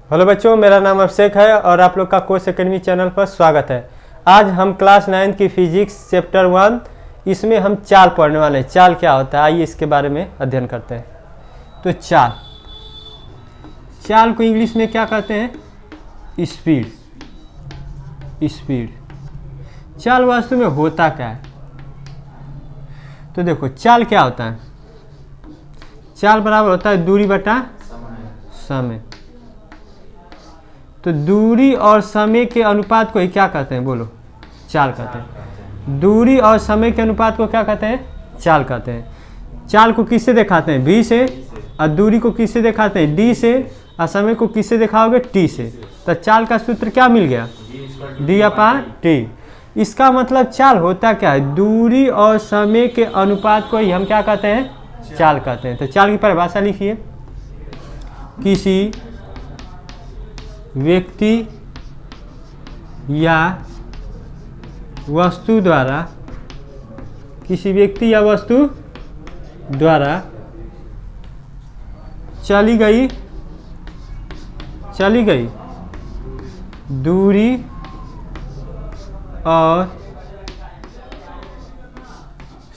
Hello बच्चों, मेरा नाम अभिषेक है और आप लोग का कोर्स एकेडमी चैनल पर स्वागत है। आज हम क्लास 9 की फिजिक्स चैप्टर 1 इसमें हम चाल पढ़ने वाले हैं। चाल क्या होता है, आइए इसके बारे में अध्ययन करते हैं। तो चाल को इंग्लिश में क्या कहते हैं? स्पीड। चाल वास्तव में होता क्या है? तो देखो, चाल क्या होता है? चाल बराबर होता है दूरी बटा समय। तो दूरी और समय के अनुपात को ही क्या कहते हैं? बोलो, चाल कहते हैं। दूरी और समय के अनुपात को क्या कहते हैं? चाल कहते हैं। चाल को किससे दिखाते हैं? v से। और दूरी को किससे दिखाते हैं? d से। और समय को किससे दिखाओगे? t से। तो चाल का सूत्र क्या मिल गया? d/t। इसका मतलब चाल होता क्या है? दूरी और समय के अनुपात को ही हम क्या कहते हैं? चाल कहते हैं। तो चाल की परिभाषा लिखिए। किसी व्यक्ति या वस्तु द्वारा चली गई दूरी और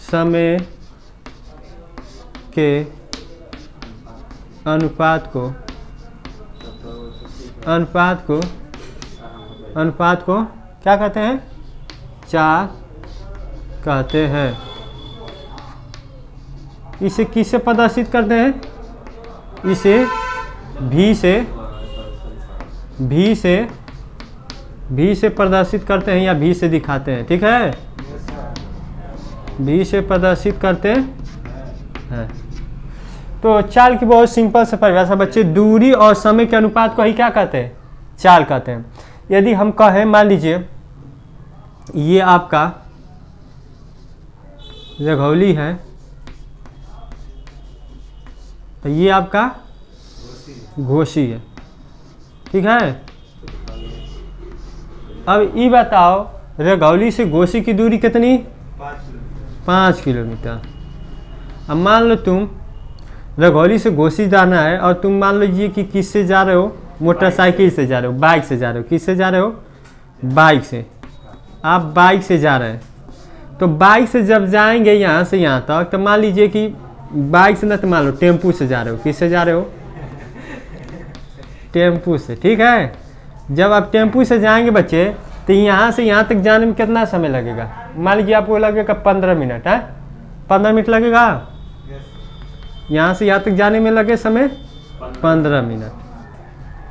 समय के अनुपात को क्या कहते हैं? चाल कहते हैं। इसे किससे प्रदर्शित करते हैं? इसे v से प्रदर्शित करते हैं या v से दिखाते हैं। ठीक है, v से प्रदर्शित करते हैं। तो चाल की बहुत सिंपल से परिभाषा बच्चे, दूरी और समय के अनुपात को ही क्या कहते हैं? चाल कहते हैं। यदि हम कहें, मान लीजिए ये आपका रघौली है, तो ये आपका घोसी है। ठीक है, अब ये बताओ, रघौली से घोसी की दूरी कितनी? 5 किलोमीटर। अब मान लो तुम रघौली से घोसी जाना है और तुम मान लीजिए कि किससे जा रहे हो? मोटरसाइकिल से जा रहे हो, बाइक से जा रहे हो। किससे जा रहे हो? बाइक से। आप बाइक से जा रहे हैं, तो बाइक से जब जाएंगे यहाँ से यहाँ तक, तो मान लीजिए कि बाइक से ना, तो मान लो टेम्पू से जा रहे हो। किससे जा रहे हो? टेम्पू से। ठीक है, जब आप टेम्पू से जाएंगे बच्चे, तो यहाँ से यहाँ तक जाने में कितना समय लगेगा? मान लीजिए आपको लगेगा 15 मिनट है। 15 मिनट लगेगा। यहाँ से यहाँ तक जाने में लगे समय 15 मिनट।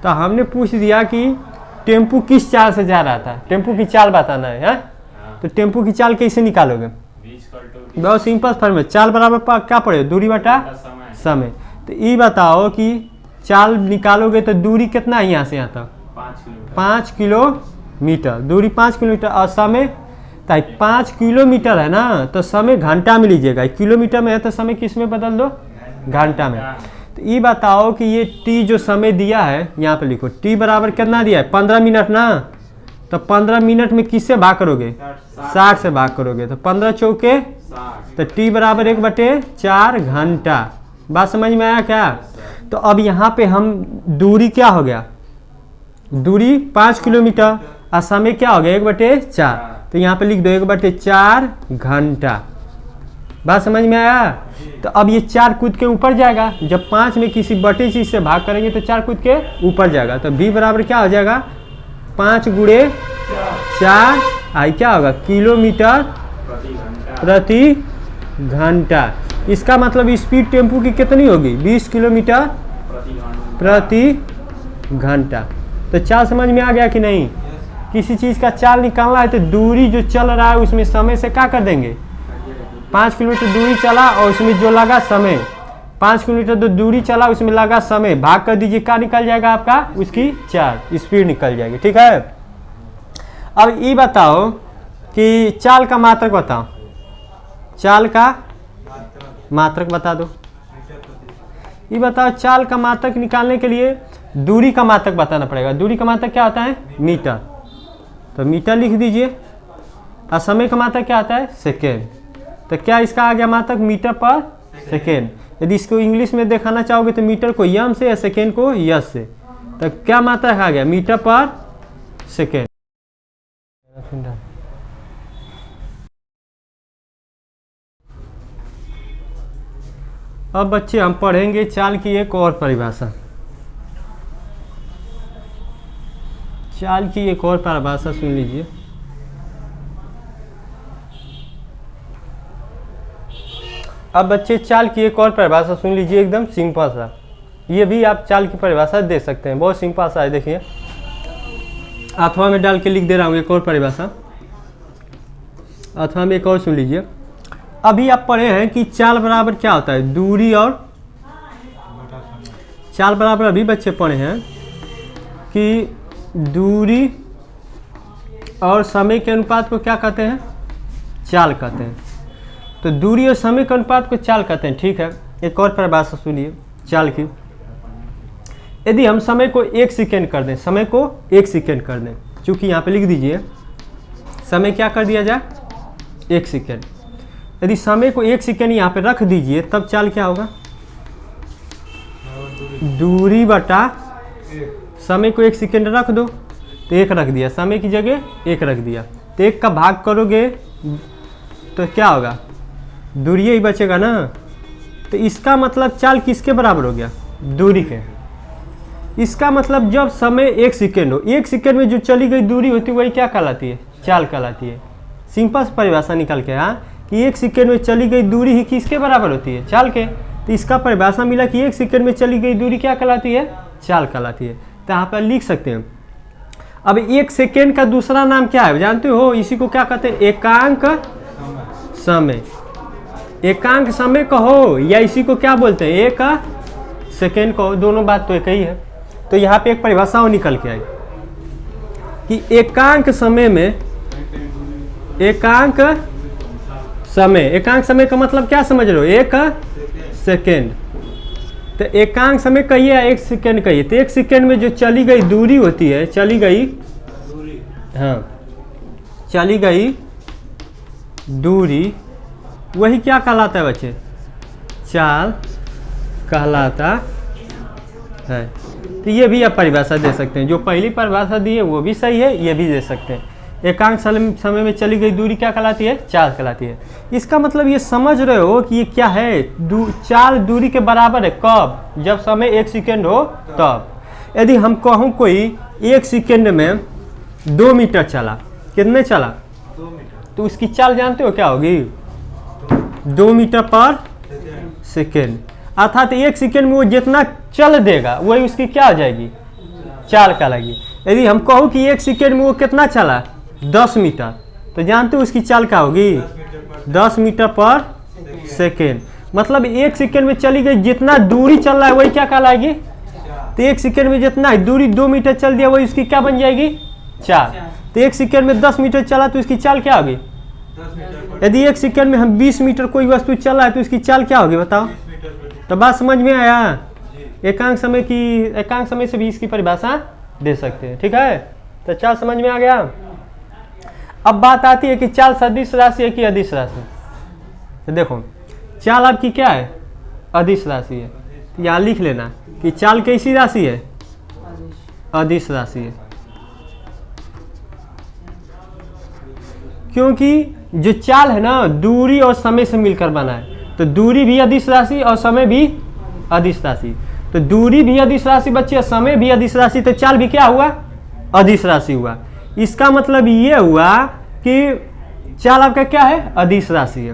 तो हमने पूछ दिया कि टेम्पू किस चाल से जा रहा था। टेम्पू की चाल बताना है। तो टेम्पू की चाल कैसे निकालोगे? बहुत सिंपल फॉर्मूला। चाल बराबर क्या पड़ेगा? दूरी बटा समय। तो ये बताओ कि चाल निकालोगे तो दूरी कितना है यहाँ से यहाँ तक? 5 किलोमीटर। दूरी 5 किलोमीटर और समय 5 किलोमीटर है ना, तो समय घंटा में लीजिएगा। किलोमीटर में है तो समय किस में बदल दो? घंटा में। तो ये बताओ कि ये t जो समय दिया है, यहाँ पे लिखो t बराबर कितना दिया है? 15 मिनट ना। तो 15 मिनट में किससे भाग करोगे? 60 से भाग करोगे। तो 15 चौके, तो t बराबर 1/4 घंटा। बात समझ में आया क्या? तो अब यहाँ पे हम दूरी क्या हो गया? दूरी 5 किलोमीटर और समय क्या हो गया? 1/4। तो यहाँ पे लिख दो 1/4 घंटा। बात समझ में आया? तो अब ये 4 कूद के ऊपर जाएगा। जब 5 में किसी बटे चीज से भाग करेंगे तो 4 कूद के ऊपर जाएगा। तो v बराबर क्या हो जाएगा? 5 × 4 आई क्या होगा? किलोमीटर प्रति घंटा। इसका मतलब स्पीड टेम्पू की कितनी होगी? 20 किलोमीटर प्रति घंटा। तो चाल समझ में आ गया कि नहीं? किसी चीज़ का चाल निकालना है तो दूरी जो चल रहा है उसमें समय से क्या कर देंगे? 5 किलोमीटर दूरी चला और उसमें जो लगा समय, 5 किलोमीटर जो दूरी चला उसमें लगा समय, भाग कर दीजिए, क्या निकल जाएगा आपका? उसकी चाल, स्पीड निकल जाएगी। ठीक है, अब ये बताओ कि चाल का मात्रक बताओ। चाल का मात्रक बता दो। ये बताओ, चाल का मात्रक निकालने के लिए दूरी का मात्रक बताना पड़ेगा। दूरी का मात्रक क्या होता है? मीटर। तो मीटर लिख दीजिए। और समय का मात्रक क्या आता है? सेकेंड। तो क्या इसका आ गया मात्रक? मीटर पर सेकेंड। यदि इसको इंग्लिश में दिखाना चाहोगे तो मीटर को यम से या सेकेंड को यस से। तो क्या मात्रा रखा गया, मीटर पर सेकेंड। अब बच्चे हम पढ़ेंगे चाल की एक और परिभाषा। चाल की एक और परिभाषा सुन लीजिए। अब बच्चे चाल की एक और परिभाषा सुन लीजिए, एकदम सिंपल सा। ये भी आप चाल की परिभाषा दे सकते हैं, बहुत सिंपल सा है। देखिए अथवा में डाल के लिख दे रहा हूँ एक और परिभाषा। अथवा में एक और सुन लीजिए। अभी आप पढ़े हैं कि चाल बराबर क्या होता है, दूरी और चाल बराबर अभी बच्चे पढ़े हैं कि दूरी और समय के अनुपात को क्या कहते हैं, चाल कहते हैं। तो दूरी और समय के अनुपात को चाल कहते हैं। ठीक है, एक और परिभाषा सुनिए चाल की। यदि हम समय को 1 सेकेंड कर दें, समय को 1 सेकेंड कर दें, चूँकि यहाँ पे लिख दीजिए समय क्या कर दिया जाए, 1 सेकेंड। यदि समय को 1 सेकेंड यहाँ पे रख दीजिए, तब चाल क्या होगा, दूरी बटा समय को 1 सेकेंड रख दो तो 1 रख दिया, समय की जगह 1 रख दिया, तो 1 का भाग करोगे तो क्या होगा, दूरी ही बचेगा ना। तो इसका मतलब चाल किसके बराबर हो गया, दूरी के। इसका मतलब जब समय 1 सेकेंड हो, 1 सेकेंड में जो चली गई दूरी होती है वही क्या कहलाती है, चाल कहलाती है। सिंपल से परिभाषा निकल के आया कि 1 सेकेंड में चली गई दूरी ही किसके बराबर होती है, चाल के। तो इसका परिभाषा मिला कि 1 सेकेंड में चली गई दूरी क्या कहलाती है, चाल कहलाती है। तो यहाँ पर लिख सकते हैं। अब 1 सेकेंड का दूसरा नाम क्या है जानते हो, इसी को क्या कहते हैं, एकांक समय। एकांक समय कहो या इसी को क्या बोलते हैं, 1 सेकेंड कहो, दोनों बात तो एक ही है। तो यहाँ पे एक परिभाषा निकल के आई कि एकांक समय में, एकांक समय, एकांक समय का मतलब क्या समझ रहे हो, 1 सेकेंड। तो एकांक समय कहिए या 1 सेकेंड कहिए, तो 1 सेकेंड में जो चली गई दूरी होती है, चली गई, हाँ चली गई दूरी, वही क्या कहलाता है बच्चे, चाल कहलाता है। तो ये भी आप परिभाषा दे सकते हैं, जो पहली परिभाषा दी है वो भी सही है, ये भी दे सकते हैं। एकांक समय में चली गई दूरी क्या कहलाती है, चाल कहलाती है। इसका मतलब ये समझ रहे हो कि ये क्या है, चाल दूरी के बराबर है कब, जब समय 1 सेकेंड हो तब। यदि हम कहूँ कोई 1 सेकेंड में 2 मीटर चला, कितने चला, 2 मीटर, तो उसकी चाल जानते हो क्या होगी, 2 मीटर पर सेकेंड। अर्थात 1 सेकेंड में वो जितना चल देगा वही उसकी क्या हो जाएगी, चाल कहलाएगी। यदि हम कहूँ कि 1 सेकेंड में वो कितना चला, 10 मीटर, तो जानते हो उसकी चाल क्या होगी, 10 मीटर पर सेकेंड। मतलब 1 सेकेंड में चली गई जितना दूरी चल रहा है वही क्या कहलाएगी, तो 1 सेकेंड में जितना दूरी 2 मीटर चल दिया वही उसकी क्या बन जाएगी, चाल। तो 1 सेकेंड में 10 मीटर चला तो इसकी चाल क्या होगी, 10 मीटर। यदि 1 सेकेंड में हम 20 मीटर कोई वस्तु चल रहा है तो इसकी चाल क्या होगी बताओ। तो बात समझ में आया, एकांक समय की, एकांक समय से भी इसकी परिभाषा दे सकते हैं। ठीक है, तो चाल समझ में आ गया। अब बात आती है कि चाल सदिश राशि है कि अदिश राशि। तो देखो चाल आपकी क्या है, अदिश राशि है। तो यहाँ लिख लेना कि चाल कैसी राशि है, अदिश राशि है। क्योंकि जो चाल है ना दूरी और समय से मिलकर बना है, तो दूरी भी अदिश राशि और समय भी अदिश राशि। तो दूरी भी अदिश राशि बच्चे, समय भी अदिश राशि, तो चाल भी क्या हुआ, अदिश राशि हुआ। इसका मतलब ये हुआ कि चाल आपका क्या है, अदिश राशि है।